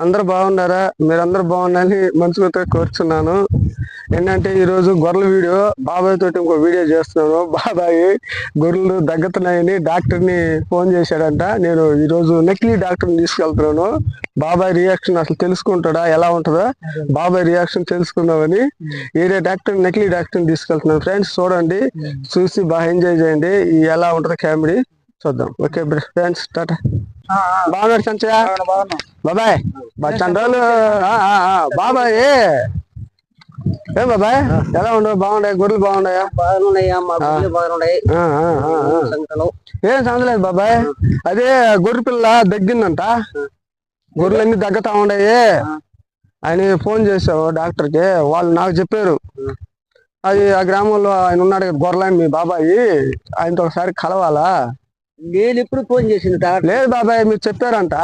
అందరు బాగున్నారా? మీరందరూ బాగున్నారని మనసుతో కోరుచున్నాను. ఏంటంటే ఈరోజు గొర్రెల వీడియో బాబాయ్ తోటి ఇంకో వీడియో చేస్తున్నాను. బాబాయ్ గొర్రెలు దగ్గుతున్నాయని డాక్టర్ని ఫోన్ చేశాడంట. నేను ఈరోజు నకిలీ డాక్టర్ని తీసుకెళ్తున్నాను. బాబాయ్ రియాక్షన్ అసలు తెలుసుకుంటాడా, ఎలా ఉంటుందో బాబాయ్ రియాక్షన్ తెలుసుకుందామని ఏరియా డాక్టర్ నకిలీ డాక్టర్ని తీసుకెళ్తున్నాను. ఫ్రెండ్స్ చూడండి, చూసి బాగా ఎంజాయ్ చేయండి. ఎలా ఉంటుందో కామెడీ చూద్దాం. Okay friends, Tata. బాగున్నారు సంచయ బాబాయ్? చంద్రాలు బాబాయ్ ఏ బాబాయ్ ఎలా ఉండవు? బాగున్నాయి గొర్రెలు? బాగున్నాయా? ఏం సందలేదు బాబాయ్. అదే గొర్రె పిల్ల దగ్గిందంట, గొర్రెలన్నీ దగ్గతా ఉన్నాయి అని ఫోన్ చేసావు డాక్టర్ కి. వాళ్ళు నాకు చెప్పారు, అది ఆ గ్రామంలో ఆయన ఉన్నాడు కదా గొర్రెలని మీ బాబాయి, ఆయనతో ఒకసారి కలవాలా. నేను ఎప్పుడు ఫోన్ చేసింది డాక్టర్? లేదు బాబాయ్, మీరు చెప్పారంట.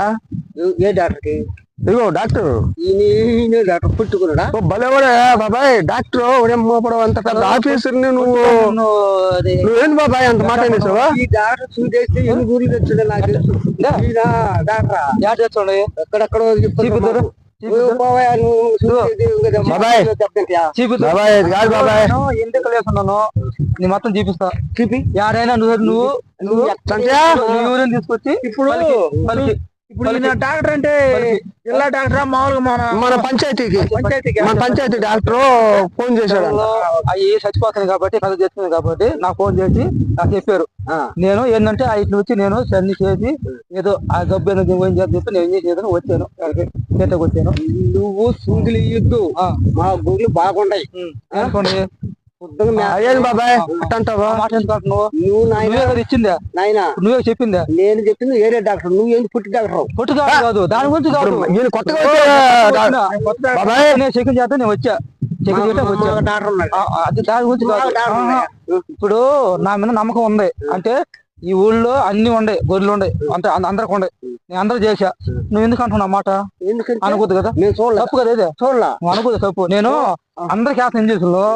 ఏ డాక్టర్ కి? ఇగో డాక్టర్ డాక్టర్ పుట్టుకున్నాడా? భలే కూడా బాబాయ్ డాక్టర్ ఉడెమ్మపడం అంత పెద్ద ఆఫీసర్ నువ్వేంది బాబాయ్ అంత మాట అనేసావు? ఈ డాక్టర్ చూసేస్తే ఎన్ని గురించి వచ్చిందో నాకు తెలుసు. డాక్టర్ ఎక్కడెక్కడో చెప్తారు. ఎందుకు లేకున్నాను నీ మొత్తం చూపిస్తా. చూపి యాడైనా నువ్వు తీసుకొచ్చి ఇప్పుడు డాక్టర్ అంటే ఇలా డాక్టర్ మామూలుగా మన పంచాయతీ డాక్టర్ ఫోన్ చేశాడు. అవి చచ్చిపోతుంది కాబట్టి కథ చేస్తుంది కాబట్టి నాకు ఫోన్ చేసి నాకు చెప్పారు. నేను ఏంటంటే ఇట్లా వచ్చి నేను సన్ని చేసి ఏదో ఆ జబ్బు ఏదో చెప్పి నేను ఏం చేసేదని వచ్చాను. చేతకు వచ్చాను. నువ్వు సూదులు ఇయ్యొద్దు, మా గొర్రెలు బాగుంటాయి అనుకోండి. బాబాయ్ నువ్వు ఇచ్చిందా నాయన? నువ్వే చెప్పిందా? నేను చెప్పింది వేరే డాక్టర్. నువ్వు ఏంటి పుట్టి డాక్టర్? పుట్టి డాక్టర్ కాదు, దాని గురించి కాదు. నేను చెకింగ్ చేస్తా, నేను వచ్చా చెకింగ్ చేయటం వచ్చా. దాని గురించి కాదు. ఇప్పుడు నా మీద నమ్మకం ఉంది అంటే ఈ ఊళ్ళో అన్ని ఉండే గొర్రెలు ఉండే అంటే అందరికి ఉండే, నేను అందరూ చేసా. నువ్వు ఎందుకు అంటున్నావు మాట? అనుకోద్దు కదా, తప్పు కదా ఇది. చూడలా అనుకోదు తప్పు. నేను అందరికి వేస్తాను ఇంజక్షన్లు,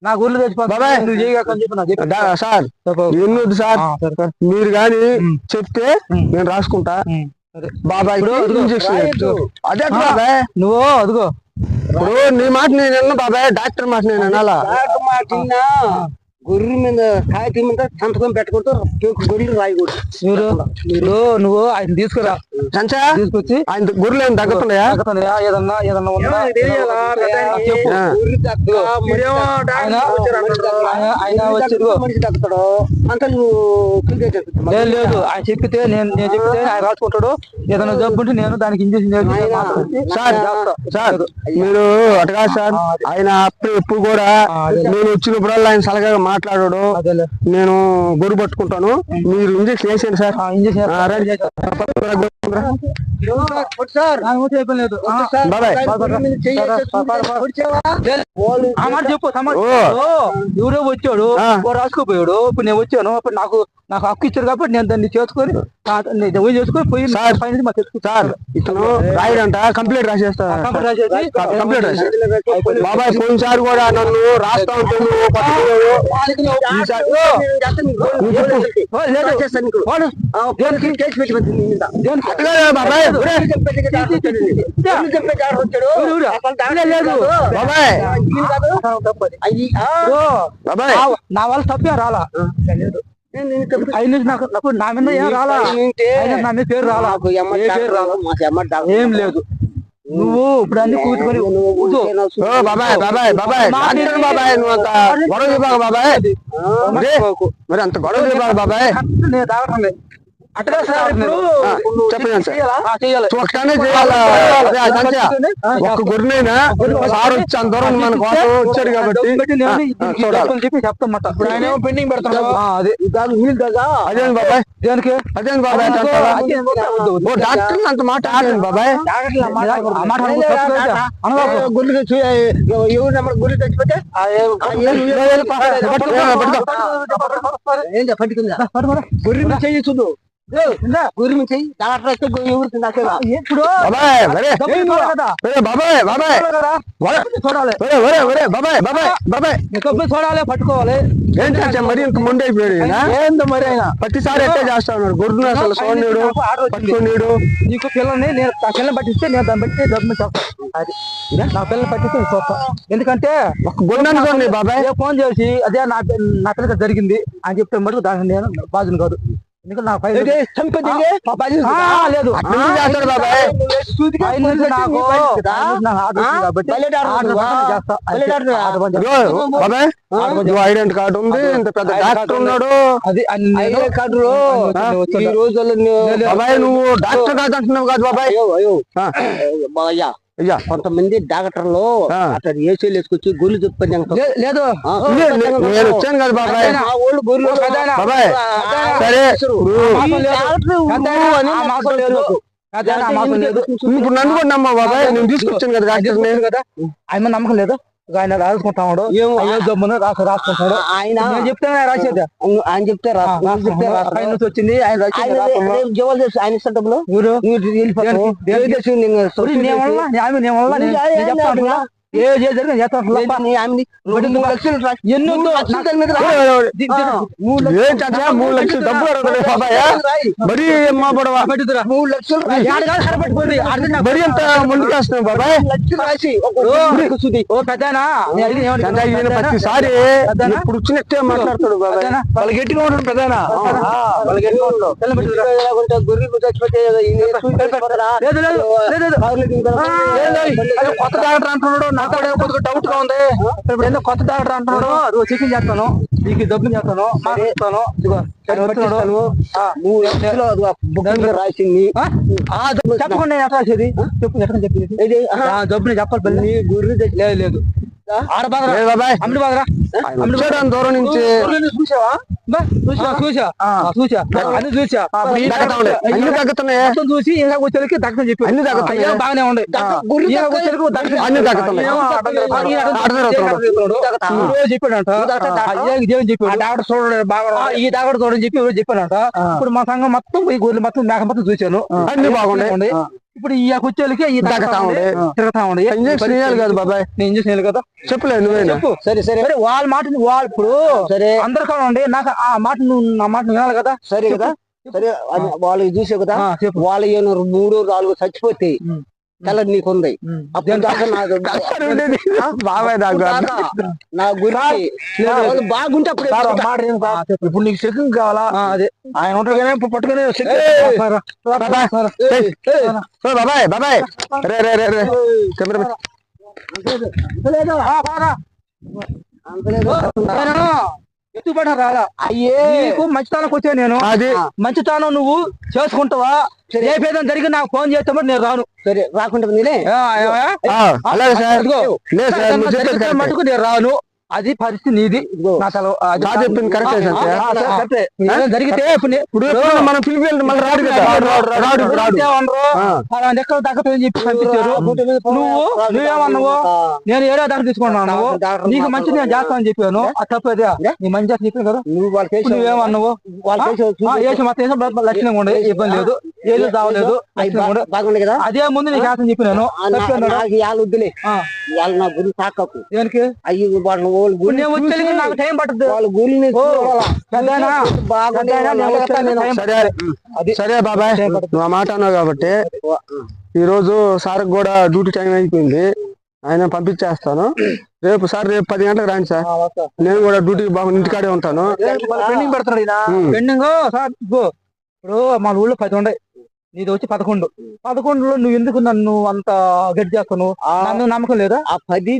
నా గుళ్ళు తెచ్చిపోతా సార్. సార్ మీరు గాని చెప్తే నేను రాసుకుంటా. బాబాయ్ అదే బాబాయ్, నువ్వు అదిగో ఇప్పుడు నీ మాట నేను విన్నా బాబాయ్, డాక్టర్ మాట నేను వినాలా? గొర్రెల మీద కాగితం మీద సంతకం పెట్టకూడదు, గొర్రెలు రాయకూడదు. నువ్వు ఆయన తీసుకురా, తీసుకొచ్చి ఆయన గొర్రెలు ఏం తగ్గుతున్నాయా? ఏదన్నా మనిషి తగ్గుతాడు అంత లేదు. ఆయన చెప్పితే నేను చెప్పితే ఆయన రాసుకుంటాడు. ఏదైనా జబ్బు ఉంటే నేను దానికి ఇంజక్షన్ సార్. మీరు అటగా సార్, ఆయన అప్పుడు ఎప్పుడు కూడా నేను వచ్చినప్పుడల్లా ఆయన సలహా మాట్లాడాడు. నేను గొర్రె పట్టుకుంటాను, మీరు ఇంజక్షన్ వేసేయండి సార్. చెప్పు ఎవరో వచ్చాడు రాసుకోపోయాడు. ఇప్పుడు నేను వచ్చాను, అప్పుడు నాకు హక్కు ఇచ్చారు కాబట్టి నేను దాన్ని చేసుకొని పోయి సార్ ఇతను రాయడంట, కంప్లీట్ రాసేస్తా. కంప్లీట్ రాసి బాబాయ్ పోయినసారి కూడా నన్ను రాస్తా ఉంటే బాబాయ్ నా వాళ్ళు తప్పే రాలా. నా మీద ఏం రాలా, నా మీద పేరు రాలా, ఏం లేదు. నువ్వు ఇప్పుడు అన్ని కూర్చుకొని బాబాయ్ నువ్వు అంత గొడవ బాబాయ్, మరి అంత గొడవ బాబాయ్. నేను తాగటం అట్లా సార్ చెప్పండి సార్, ఒక్కనే చేయాలా? ఒక్క గురినైనా సార్ వచ్చి అంత దూరం మన కోసం వచ్చాడు కాబట్టి చెప్పి చెప్తామాట. పెండింగ్ పెడతాడు. అదేంటి బాబాయ్? దేనికి? అదేంటి బాబాయ్ డాక్టర్ అంత మాట బాబాయ్? గుళ్ళు ఎవరు గుళ్ళు తెచ్చిపోతే గురి చేయొచ్చు. గురించి డాక్టర్ వస్తే ఎవరికి నాకే ఇప్పుడు బాబాయ్ ఒరే, డబ్బులు చూడాలి కదా ఒరే బాబాయ్ బాబాయ్ చూడాలి కదా ఒరే, చూడాలి ఒరే, ఒరే, ఒరే, బాబాయ్ బాబాయ్ బాబాయ్ డబ్బులు చూడాలి పట్టుకోవాలి ఏంటి అంటే మరి ఇంత ముందు అయిపోయాడు ఈయన? ఏందో మరి అయినా ప్రతిసారి ఎట్టే చేస్తా ఉన్నాడు గొర్రెను అసలు సోనీడు పట్టుకోనీడు. నీకు పిల్లల్ని నేను నా పిల్లల్ని పట్టిస్తే నేను దాన్ని బట్టి డబ్బులు చెప్తాను అది నా పిల్లల్ని పట్టిస్తే నేను చూస్తాను ఎందుకంటే ఒక గొర్రెను అనుకోండి బాబాయ్. ఫోన్ చేసి అదే నా పిల్లకి జరిగింది అని చెప్తే మటుకు దానికి నేను బాధ్యుని కాదు ఎందుకంటే నా పైన లేదు అట్లా ఎందుకు చేస్తాడు బాబాయ్? పైన నుంచి నాకు ఆర్డర్ వచ్చింది కాబట్టి ఆర్డర్ ప్రకారం చేస్తా. ఇదిగో బాబాయ్ ఇదిగో ఐడెంటి కార్డు ఉంది, ఇంత పెద్ద డాక్టర్ ఉన్నాడు. అది ఈ రోజుల్లో బాబాయ్ నువ్వు డాక్టర్ కాదు అంటున్నావు కాదు బాబాయ్. అయ్యా అయ్యా కొంతమంది డాక్టర్లు అట్లా ఏసీలు వేసుకొచ్చి గొర్రెలు చెప్పని లేదు నేను వచ్చాను కదా బాబాయ్. వాళ్ళు గొర్రెలు బాబాయ్ సరే ఇప్పుడు నన్ను కూడా నమ్మా బాబాయ్, నేను తీసుకొచ్చాను కదా డాక్టర్ని. కదా ఆయన నమ్మకం లేదు ఆయన రాసుకుంటాడు జమ్మును రాసుకుంటాడు ఆయన నేను చెప్తే రాసేది ఆయన చెప్తే ఆయన నుంచి వచ్చింది ఆయన జవాబు చేసి ఆయన ఇస్తా డబ్బులు ఊరు వెళ్ళిపోతావు ఏ జరిగింది ఏం చాచా 3 లక్షలు డబ్బులు అడగలే బాబాయ్. మరీ అమ్మా పడవా 3 లక్షలు మరీ ఎంత ముందుకు వస్తున్నావు బాబాయ్. రాసి ఈయన ప్రతిసారి ఇప్పుడు వచ్చినట్టే మాట్లాడతాడు బాబాయ్. వాళ్ళకి గట్టిగా ఉంటాడు పెద్దనా గొర్రెలు చచ్చిపోతే కొత్త డాక్టర్ అంటున్నాడు నాకు కొద్దిగా డౌట్ గా ఉంది. ఇప్పుడు ఏదో కొత్త డాక్టర్ అంటున్నాడు రోజు చెకింగ్ చేస్తాను నీకు డబ్బులు చేస్తాను మాట్లాడతాను రాసింది చెప్పకుండా ఎట్లా రాసేది చెప్పు ఎట్లా చెప్పింది డబ్బుని చెప్పాలి గొర్రెలు లేదు ఆడ బాధ బాబాయ్ అమ్మిడి బాధరా దూరం నుంచి చూసావా చూసా అన్ని చూసా అన్ని తగ్గుతున్నాయి, చూసి ఇంకా వచ్చేకి దక్కని చెప్పి అన్ని తగ్గుతున్నాయి, బాగానే ఉండే అన్ని తగ్గుతున్నాయి. చెప్పాడంట దేవుని చెప్పాడు డాక్టర్ చూడండి బాగా ఈ డాక్టర్ చూడని చెప్పి చెప్పాడంట. ఇప్పుడు మా సంఘం మొత్తం ఈ గొర్రెలు మొత్తం మేక మొత్తం చూశాను అన్ని బాగుండే. ఇప్పుడు ఈ కుర్చీలకి ఈ తిరుగుతా ఉండే ఇంజక్షన్ వేయాలి కదా బాబాయ్. నేను ఇంజక్షన్ వేయాలి కదా చెప్పలేదు నువ్వేనా? సరే సరే వాళ్ళ మాట వాళ్ళు ఇప్పుడు సరే అందరు కావాలండి నాకు ఆ మాట నువ్వు నా మాట వినాలి కదా. సరే కదా సరే వాళ్ళు చూసావు కదా వాళ్ళు 3 4 చచ్చిపోతాయి తెల్ల నీకుంది అప్పుడు దాకా బాబాయ్ నా గురించి బాగుంటే ఇప్పుడు నీకు చెకింగ్ కావాలా అదే ఆయన ఉంటారు కానీ పట్టుకునే బాబాయ్ బాబాయ్ రే రే రే రే కెమెరా ఎత్తుపడ రాలా అయ్యే నీకు మంచితనానికి వచ్చా నేను అది మంచితనం నువ్వు చేసుకుంటావా ఏ భేదం జరిగి నాకు ఫోన్ చేస్తే నేను రాను. సరే రాకుండా అలాగే సార్ మటుకు నేను రాను. అది పరిస్థితి నీది నా చెప్పింది కరెక్టే. జరిగితే ఇప్పుడు మనం పిలిపి మళ్ళీ రాడు ఎక్కడ దక్కని చెప్పి పంపించారు. నువ్వేమన్నావు నేను ఏదో దగ్గర తీసుకున్నావు నీకు మంచి నేను చేస్తానని చెప్పాను. అది తప్పేదే నీ మంచి చేస్తా చెప్పాను కదా. నువ్వేమన్నావు మొత్తం లక్షణంగా ఉండే ఇబ్బంది లేదు ఏదో దావలేదు బాగుండే కదా. అదే ముందు నీకు చేస్తాను చెప్పినాను. వద్దులే నా గురి తాకకు దేనికి అయ్యి నాకు టైం పడుతుంది వాళ్ళ గురిని సరే బాబాయ్ నువ్వు ఆ మాట అన్నావు కాబట్టి ఈ రోజు సార్ కూడా డ్యూటీ టైం అయిపోయింది. ఆయన పంపించేస్తాను. రేపు 10 గంటలకు రాండి సార్. నేను కూడా డ్యూటీ బాగా ఇంటికాడే ఉంటాను. పెండింగ్ పెడతాడు పెండింగ్ సార్. ఇప్పుడు మన ఊళ్ళో 10 ఉండే నీది వచ్చి 11లో నువ్వు ఎందుకు నన్ను అంత గట్టి చేస్తాను? నన్ను నమ్మకం లేదా? ఆ 10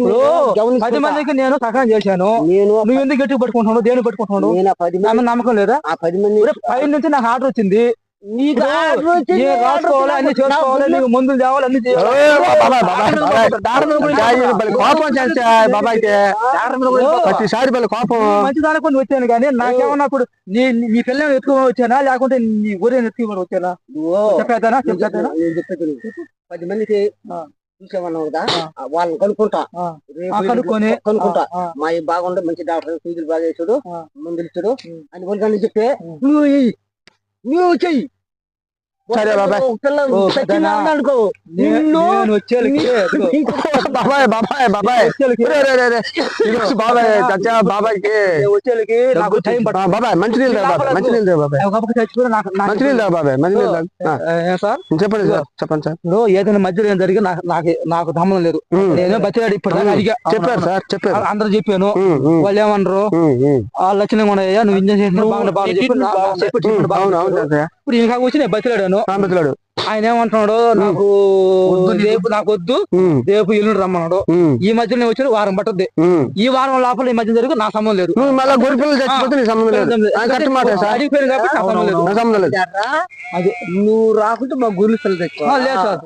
మందికి నేను సహాయం చేశాను. నువ్వు ఎందుకు గట్టి పట్టుకుంటున్నావు? దేని పట్టుకుంటున్నావు? నన్ను నమ్మకం లేదా? ఆ 10 మంది పై నుంచి నాకు ఆర్డర్ వచ్చింది. రాసుకోవాలి అన్ని చేసుకోవాలి నీకు మందులు తేవాలి అన్ని ప్రతిసారి కోపం మంచిదానికి కొన్ని వచ్చాను కానీ నాకేమన్నా ఇప్పుడు నీ పిల్లలు ఎత్తుకుని వచ్చానా లేకుంటే నీ ఊరే ఎత్తుకుని వచ్చానా? చెప్పేదానా 10 మందికి చూసేవన్నావు కదా వాళ్ళని కనుక్కుంటా మా బాగుండే మంచి డాక్టర్ సూదులు బాగా వేసాడు మందులు ఇచ్చాడు అని వాళ్ళకి చెప్తే నువ్వు చెయ్యి సరే బాబాయ్. అనుకో బాబాయ్ బాబాయ్ బాబాయ్ బాబాయ్ చచ్చా బాబాయ్కి వచ్చేళ్ళకి నాకు టైం పడుతుంది బాబాయ్ మంచినీళ్ళు దా బాబాయ్ మంచినీళ్ళు దా బాబాయ్ చచ్చిపోయినా మంచినీళ్ళు దా బాబాయ్ మంచినీళ్ళు దా. సార్ చెప్పండి సార్ చెప్పండి సార్. ఇప్పుడు ఏదైనా మధ్యలో ఏం జరిగి నాకు సంబంధం లేదు. నేను బతిలాడు ఇప్పుడు అడిగా చెప్పారు సార్ చెప్పారు. అందరూ చెప్పాను. వాళ్ళు ఏమన్నారు ఆ లక్షణంగా ఉన్నాయా నువ్వు ఇంజన్ చేసిన బాగా అవును అవును సార్. ఇప్పుడు ఇంకా వచ్చి నేను బతిలాడాను. బతిలాడు ఆయన ఏమంటున్నాడు నాకు రేపు నాకు వద్దు రేపు ఎల్లుండి రమ్మన్నాడు. ఈ మధ్యలో వచ్చి వారం పట్టుద్ది. ఈ వారం లోపల ఈ మధ్య జరిగి నా సంబంధం లేదు. నువ్వు మళ్ళీ గొర్రె పిల్లలు చచ్చిపోతే నీ సంబంధం లేదు. కరెక్ట్ మాట సార్. అడిగిపోయాను కాబట్టి నా సంబంధం లేదు. నా సంబంధం లేదు. అది నువ్వు రాకుంటే మా గురువు పిల్లలు లేదు సార్.